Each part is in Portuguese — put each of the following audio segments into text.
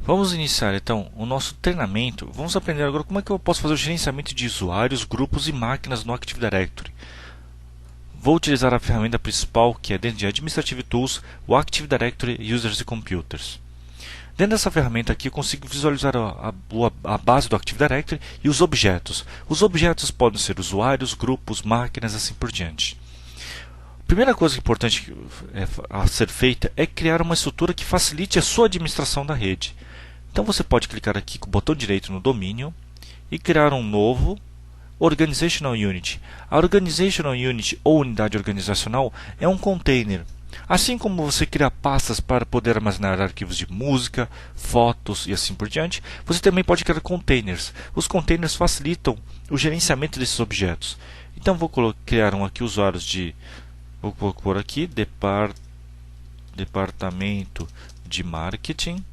Vamos iniciar então o nosso treinamento. Vamos aprender agora como é que eu posso fazer o gerenciamento de usuários, grupos e máquinas no Active Directory. Vou utilizar a ferramenta principal, que é dentro de Administrative Tools, o Active Directory Users e Computers. Dentro dessa ferramenta aqui eu consigo visualizar a base do Active Directory e os objetos. Os objetos podem ser usuários, grupos, máquinas e assim por diante. A primeira coisa importante a ser feita é criar uma estrutura que facilite a sua administração da rede. Então você pode clicar aqui com o botão direito no domínio e criar um novo Organizational Unit. A Organizational Unit ou unidade organizacional é um container. Assim como você cria pastas para poder armazenar arquivos de música, fotos e assim por diante, você também pode criar containers. Os containers facilitam o gerenciamento desses objetos. Então vou criar aqui usuários de... Vou pôr aqui departamento de marketing.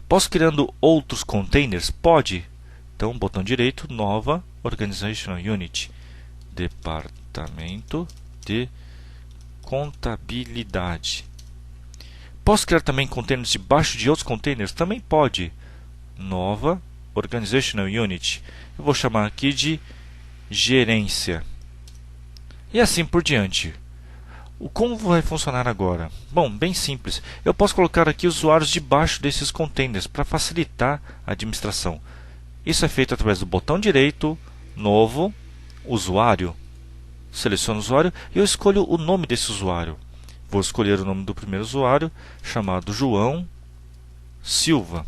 Posso criando outros containers? Pode. Então botão direito, nova Organizational Unit, departamento de contabilidade. Posso criar também containers debaixo de outros containers? Também pode. Nova Organizational Unit. Eu vou chamar aqui de gerência. E assim por diante. Como vai funcionar agora? Bom, bem simples. Eu posso colocar aqui usuários debaixo desses containers para facilitar a administração. Isso é feito através do botão direito, novo, usuário. Seleciono o usuário e eu escolho o nome desse usuário. Vou escolher o nome do primeiro usuário, chamado João Silva.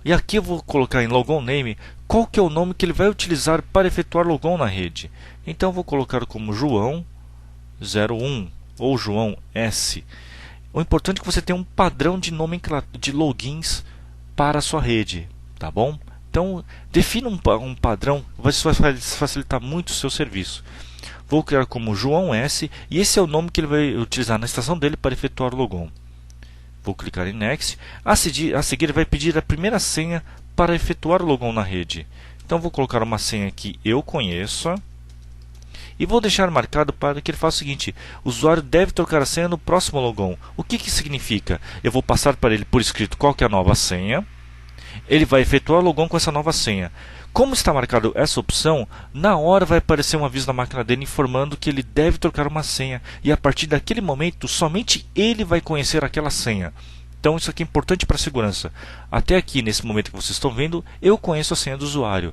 E aqui eu vou colocar em logon name qual que é o nome que ele vai utilizar para efetuar logon na rede. Então eu vou colocar como João 01 ou João S. O importante é que você tenha um padrão de de logins para a sua rede, tá bom? Então defina um padrão, isso vai facilitar muito o seu serviço. Vou criar como João S e esse é o nome que ele vai utilizar na estação dele para efetuar o logon. Vou clicar em Next. A seguir ele vai pedir a primeira senha para efetuar o logon na rede. Então vou colocar uma senha que eu conheço. E vou deixar marcado para que ele faça o seguinte: o usuário deve trocar a senha no próximo logon. O que significa? Eu vou passar para ele por escrito qual que é a nova senha. Ele vai efetuar o logon com essa nova senha. Como está marcado essa opção, na hora vai aparecer um aviso na máquina dele informando que ele deve trocar uma senha. E a partir daquele momento, somente ele vai conhecer aquela senha. Então isso aqui é importante para a segurança. Até aqui, nesse momento que vocês estão vendo, eu conheço a senha do usuário.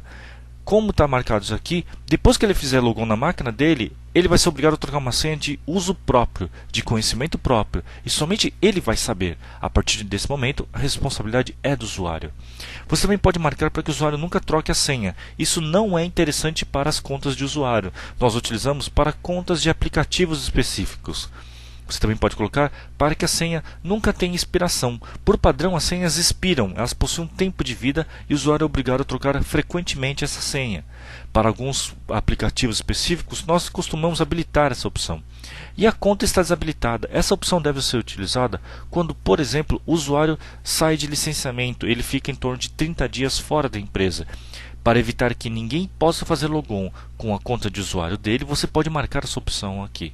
Como está marcado isso aqui, depois que ele fizer logon na máquina dele, ele vai ser obrigado a trocar uma senha de uso próprio, de conhecimento próprio, e somente ele vai saber. A partir desse momento, a responsabilidade é do usuário. Você também pode marcar para que o usuário nunca troque a senha. Isso não é interessante para as contas de usuário. Nós utilizamos para contas de aplicativos específicos. Você também pode colocar para que a senha nunca tenha expiração. Por padrão, as senhas expiram, elas possuem um tempo de vida e o usuário é obrigado a trocar frequentemente essa senha. Para alguns aplicativos específicos, nós costumamos habilitar essa opção. E a conta está desabilitada. Essa opção deve ser utilizada quando, por exemplo, o usuário sai de licenciamento, ele fica em torno de 30 dias fora da empresa. Para evitar que ninguém possa fazer logon com a conta de usuário dele, você pode marcar essa opção aqui.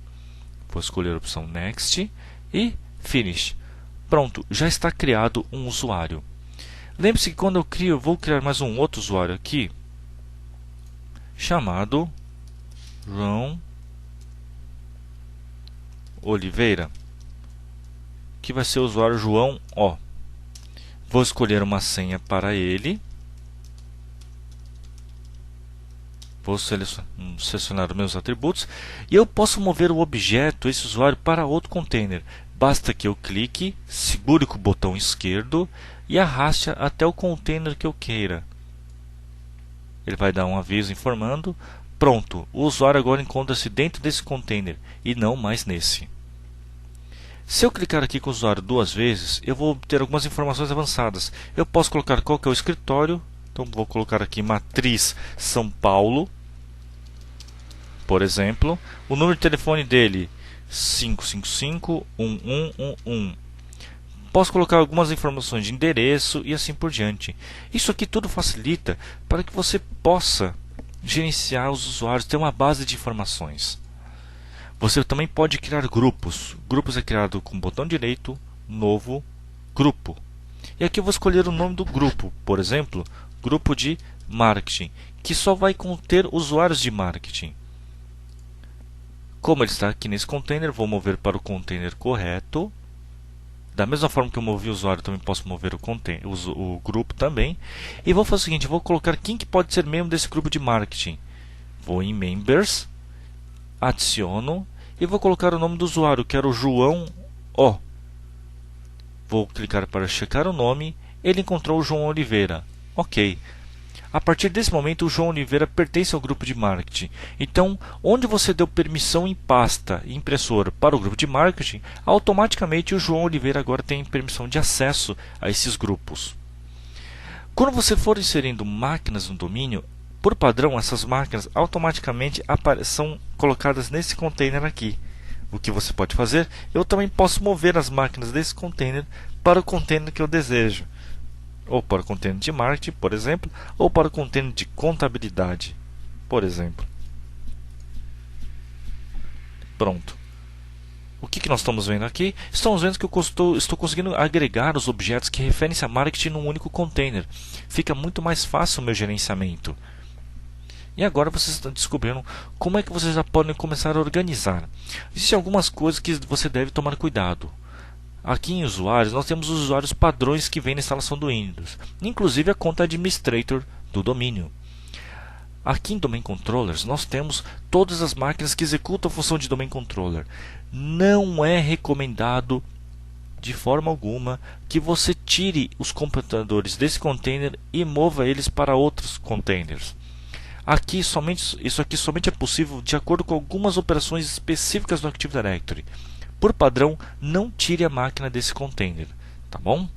Vou escolher a opção Next e Finish. Pronto, já está criado um usuário. Lembre-se que quando eu crio, eu vou criar mais um outro usuário aqui, chamado João Oliveira, que vai ser o usuário João O. Vou escolher uma senha para ele. Vou selecionar os meus atributos e eu posso mover o objeto, esse usuário, para outro container. Basta que eu clique, segure com o botão esquerdo e arraste até o container que eu queira. Ele vai dar um aviso informando. Pronto, o usuário agora encontra-se dentro desse container e não mais nesse. Se eu clicar aqui com o usuário duas vezes, eu vou obter algumas informações avançadas. Eu posso colocar qual que é o escritório. Então vou colocar aqui Matriz São Paulo. Por exemplo, o número de telefone dele 555-1111. Posso colocar algumas informações de endereço e assim por diante. Isso aqui tudo facilita para que você possa gerenciar os usuários, ter uma base de informações. Você também pode criar grupos. Grupos é criado com o botão direito, novo, grupo. E aqui eu vou escolher o nome do grupo, por exemplo, grupo de marketing, que só vai conter usuários de marketing. Como ele está aqui nesse container, vou mover para o container correto. Da mesma forma que eu movi o usuário, também posso mover o grupo também. E vou fazer o seguinte, vou colocar quem que pode ser membro desse grupo de marketing. Vou em Members, adiciono e vou colocar o nome do usuário, que era o João O. Vou clicar para checar o nome, ele encontrou o João Oliveira. Ok. A partir desse momento, o João Oliveira pertence ao grupo de marketing. Então, onde você deu permissão em pasta e impressora para o grupo de marketing, automaticamente o João Oliveira agora tem permissão de acesso a esses grupos. Quando você for inserindo máquinas no domínio, por padrão, essas máquinas automaticamente são colocadas nesse container aqui. O que você pode fazer? Eu também posso mover as máquinas desse container para o container que eu desejo. Ou para o container de marketing, por exemplo, ou para o container de contabilidade, por exemplo. Pronto. O que nós estamos vendo aqui? Estamos vendo que eu estou conseguindo agregar os objetos que referem-se a marketing num único container. Fica muito mais fácil o meu gerenciamento. E agora vocês estão descobrindo como é que vocês já podem começar a organizar. Existem algumas coisas que você deve tomar cuidado. Aqui em usuários, nós temos os usuários padrões que vêm na instalação do Windows, inclusive a conta Administrator do domínio. Aqui em Domain Controllers, nós temos todas as máquinas que executam a função de Domain Controller. Não é recomendado, de forma alguma, que você tire os computadores desse container e mova eles para outros containers. Isso aqui somente é possível de acordo com algumas operações específicas do Active Directory. Por padrão, não tire a máquina desse container, tá bom?